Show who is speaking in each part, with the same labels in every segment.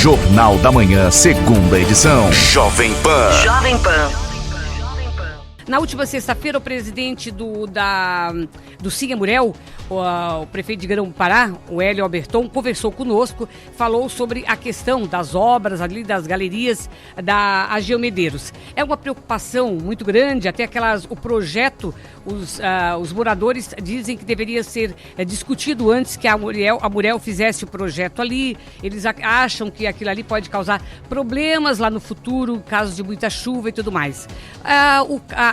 Speaker 1: Jornal da Manhã, segunda edição. Jovem Pan.
Speaker 2: Jovem Pan.
Speaker 3: Na última sexta-feira, o presidente do Sim Amurel, o prefeito de Grão-Pará, o Hélio Alberton, conversou conosco, falou sobre a questão das obras ali, das galerias da AGEO Medeiros. É uma preocupação muito grande, até o projeto, os moradores dizem que deveria ser discutido antes que a Amurel fizesse o projeto ali. Eles acham que aquilo ali pode causar problemas lá no futuro, casos de muita chuva e tudo mais.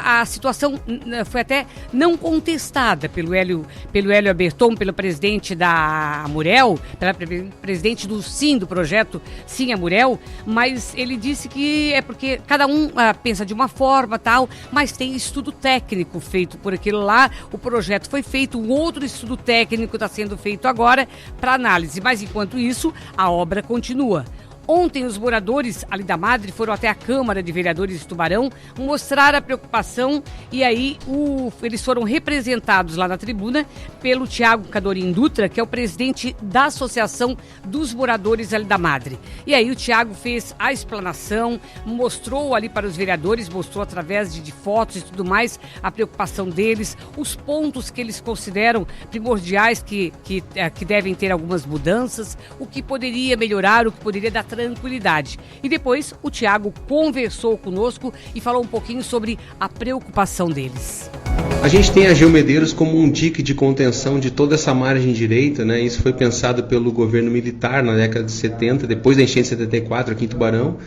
Speaker 3: A situação foi até não contestada pelo Hélio Alberton, pelo presidente da Amurel, pelo presidente do Sim, do projeto Sim Amurel, mas ele disse que é porque cada um pensa de uma forma, tal, mas tem estudo técnico feito por aquilo lá, o projeto foi feito, um outro estudo técnico está sendo feito agora para análise, mas enquanto isso, a obra continua. Ontem, os moradores ali da Madre foram até a Câmara de Vereadores de Tubarão mostrar a preocupação e aí eles foram representados lá na tribuna pelo Tiago Cadorim Dutra, que é o presidente da Associação dos Moradores ali da Madre. E aí o Tiago fez a explanação, mostrou ali para os vereadores, mostrou através de fotos e tudo mais a preocupação deles, os pontos que eles consideram primordiais que devem ter algumas mudanças, o que poderia melhorar, o que poderia dar tranquilidade. E depois o Tiago conversou conosco e falou um pouquinho sobre a preocupação deles.
Speaker 4: A gente tem a AGEO Medeiros como um dique de contenção de toda essa margem direita, né? Isso foi pensado pelo governo militar na década de 70, depois da enchente de 74 aqui em Tubarão.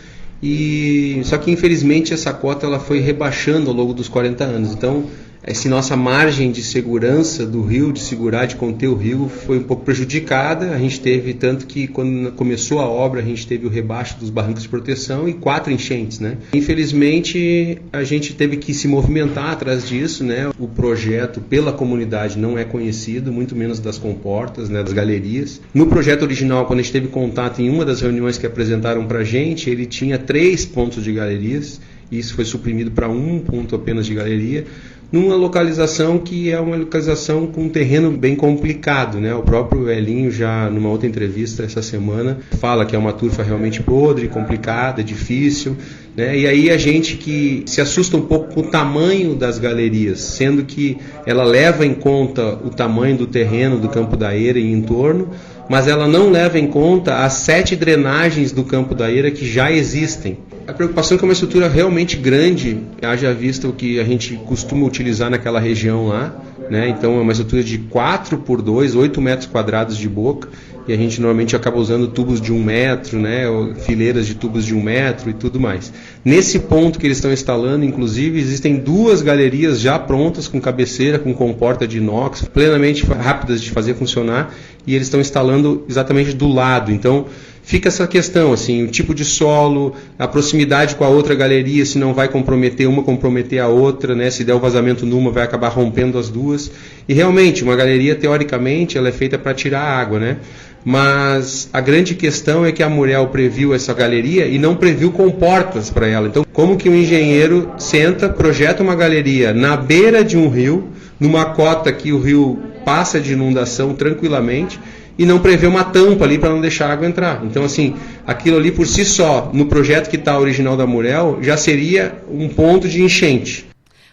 Speaker 4: Só que infelizmente essa cota ela foi rebaixando ao longo dos 40 anos. Então, essa nossa margem de segurança do rio, de segurar, de conter o rio, foi um pouco prejudicada. A gente teve, tanto que quando começou a obra, a gente teve o rebaixo dos barrancos de proteção e 4 enchentes, né? Infelizmente, a gente teve que se movimentar atrás disso, né? O projeto pela comunidade não é conhecido, muito menos das comportas, né? Das galerias. No projeto original, quando a gente teve contato em uma das reuniões que apresentaram para a gente, ele tinha 3 pontos de galerias, e isso foi suprimido para 1 ponto apenas de galeria, numa localização que é uma localização com um terreno bem complicado, né? O próprio Elinho já numa outra entrevista essa semana fala que é uma turfa realmente podre, complicada, difícil, né? E aí a gente que se assusta um pouco com o tamanho das galerias, sendo que ela leva em conta o tamanho do terreno do Campo da Eira e em torno, mas ela não leva em conta as 7 drenagens do Campo da Eira que já existem. A preocupação é que é uma estrutura realmente grande, haja vista o que a gente costuma utilizar naquela região lá, né? Então é uma estrutura de 4x2, 8 metros quadrados de boca, e a gente normalmente acaba usando tubos de 1 metro, né? Fileiras de tubos de 1 metro e tudo mais. Nesse ponto que eles estão instalando, inclusive, existem 2 galerias já prontas, com cabeceira, com comporta de inox, plenamente rápidas de fazer funcionar, e eles estão instalando exatamente do lado. Então, fica essa questão, assim, o tipo de solo, a proximidade com a outra galeria, se não vai comprometer uma, comprometer a outra, né? Se der o vazamento numa, vai acabar rompendo as duas. E realmente, uma galeria, teoricamente, ela é feita para tirar água, né? Mas a grande questão é que a Amurel previu essa galeria e não previu comportas para ela. Então, como que um engenheiro senta, projeta uma galeria na beira de um rio, numa cota que o rio passa de inundação tranquilamente, e não prevê uma tampa ali para não deixar a água entrar. Então, assim, aquilo ali por si só, no projeto que está original da Amurel, já seria um ponto de enchente.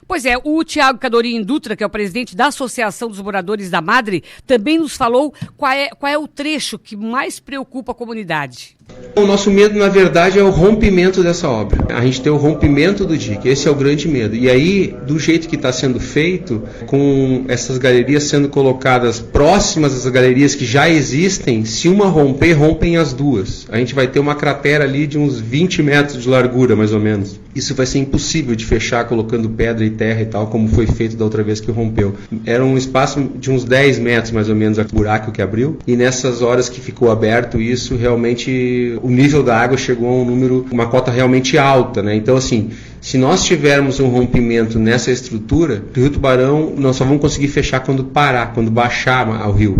Speaker 3: Pois é, o Tiago Cadorim Dutra, que é o presidente da Associação dos Moradores da Madre, também nos falou qual é o trecho que mais preocupa a comunidade.
Speaker 4: O nosso medo, na verdade, é o rompimento dessa obra. A gente tem o rompimento do dique, esse é o grande medo. E aí, do jeito que está sendo feito, com essas galerias sendo colocadas próximas às galerias que já existem, se uma romper, rompem as duas. A gente vai ter uma cratera ali de uns 20 metros de largura, mais ou menos. Isso vai ser impossível de fechar colocando pedra e terra e tal, como foi feito da outra vez que rompeu. Era um espaço de uns 10 metros, mais ou menos, o buraco que abriu. E nessas horas que ficou aberto isso, realmente o nível da água chegou a um número, uma cota realmente alta, né? Então, assim, se nós tivermos um rompimento nessa estrutura, do Rio Tubarão, nós só vamos conseguir fechar quando parar, quando baixar o rio.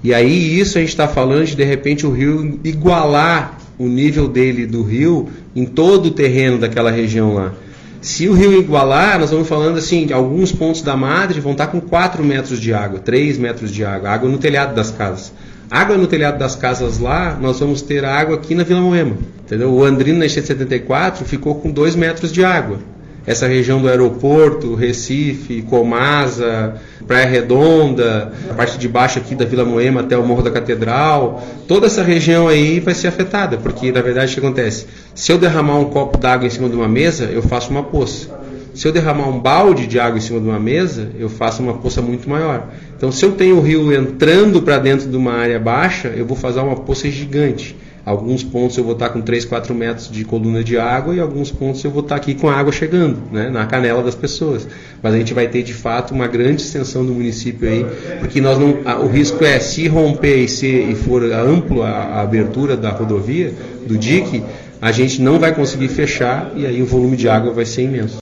Speaker 4: E aí, isso a gente está falando de repente, o rio igualar o nível dele do rio em todo o terreno daquela região lá. Se o rio igualar, nós vamos falando assim, alguns pontos da Madre vão estar com 4 metros de água, 3 metros de água no telhado das casas. Água no telhado das casas lá, nós vamos ter água aqui na Vila Moema, entendeu? O Andrino, na enchente de 74, ficou com 2 metros de água. Essa região do aeroporto, Recife, Comasa, Praia Redonda, a parte de baixo aqui da Vila Moema até o Morro da Catedral, toda essa região aí vai ser afetada, porque na verdade o que acontece? Se eu derramar um copo d'água em cima de uma mesa, eu faço uma poça. Se eu derramar um balde de água em cima de uma mesa, eu faço uma poça muito maior. Então, se eu tenho o rio entrando para dentro de uma área baixa, eu vou fazer uma poça gigante. Alguns pontos eu vou estar com 3, 4 metros de coluna de água e alguns pontos eu vou estar aqui com a água chegando, né, na canela das pessoas. Mas a gente vai ter, de fato, uma grande extensão do município aí, porque nós não, o risco é, se romper e for amplo a abertura da rodovia, do dique, a gente não vai conseguir fechar e aí o volume de água vai ser imenso.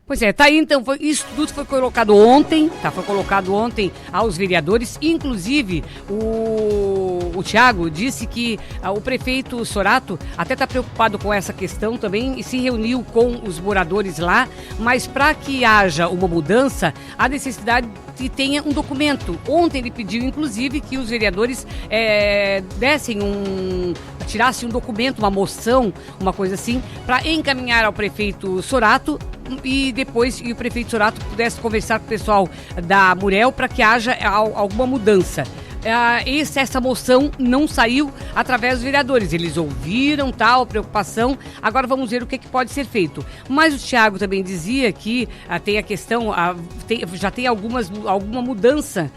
Speaker 3: Pois é, tá aí então, isso tudo foi colocado ontem, foi colocado ontem aos vereadores, inclusive o Thiago disse que o prefeito Sorato até está preocupado com essa questão também e se reuniu com os moradores lá, mas para que haja uma mudança, há necessidade que tenha um documento. Ontem ele pediu, inclusive, que os vereadores tirassem um documento, uma moção, uma coisa assim, para encaminhar ao prefeito Sorato e depois o prefeito Sorato pudesse conversar com o pessoal da Murel para que haja alguma mudança. Essa moção não saiu através dos vereadores. Eles ouviram tal preocupação. Agora vamos ver o que pode ser feito. Mas o Thiago também dizia que tem a questão, já tem alguma mudança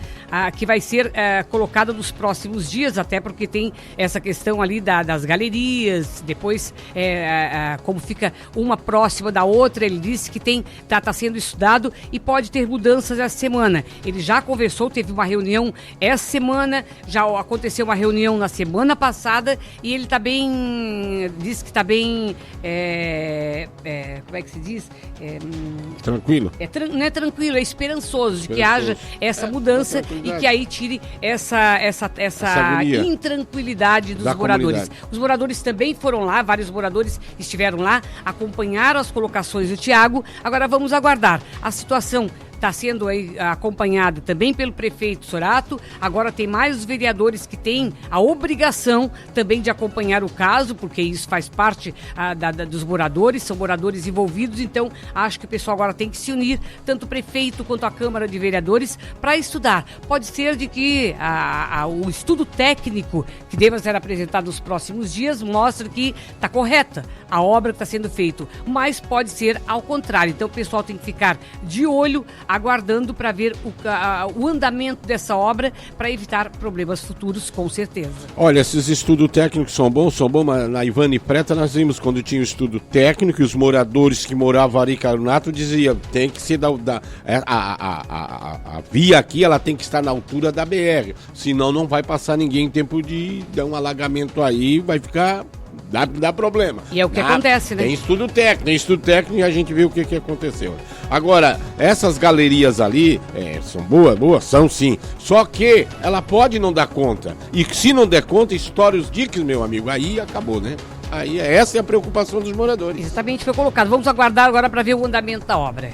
Speaker 3: que vai ser colocada nos próximos dias, até porque tem essa questão ali das galerias, depois como fica uma próxima da outra. Ele disse que está sendo estudado e pode ter mudanças essa semana. Ele já conversou, teve uma reunião essa semana, já aconteceu uma reunião na semana passada e ele está bem, diz que está bem, como é que se diz?
Speaker 2: Tranquilo?
Speaker 3: Não é tranquilo, é esperançoso de que haja essa mudança e que aí tire essa intranquilidade dos moradores. Os moradores também foram lá, vários moradores estiveram lá, acompanharam as colocações do Thiago. Agora vamos aguardar. A situação está sendo aí acompanhada também pelo prefeito Sorato. Agora tem mais os vereadores que têm a obrigação também de acompanhar o caso, porque isso faz parte dos moradores, são moradores envolvidos. Então acho que o pessoal agora tem que se unir, tanto o prefeito quanto a Câmara de Vereadores, para estudar. Pode ser de que o estudo técnico que deva ser apresentado nos próximos dias mostre que está correta a obra que está sendo feita, mas pode ser ao contrário. Então o pessoal tem que ficar de olho, aguardando para ver o andamento dessa obra, para evitar problemas futuros, com certeza.
Speaker 2: Olha, esses estudos técnicos são bons, mas na Ivane Preta nós vimos quando tinha o estudo técnico e os moradores que moravam ali em Caronato diziam, tem que ser a via aqui, ela tem que estar na altura da BR, senão não vai passar ninguém em tempo de dar um alagamento aí, vai ficar... Dá problema.
Speaker 3: E é o que acontece, né?
Speaker 2: Tem estudo técnico e a gente viu o que aconteceu. Agora, essas galerias ali, são boas, são sim. Só que ela pode não dar conta. E se não der conta, estoura os diques, meu amigo. Aí acabou, né? Aí essa é a preocupação dos moradores.
Speaker 3: Exatamente, foi colocado. Vamos aguardar agora para ver o andamento da obra.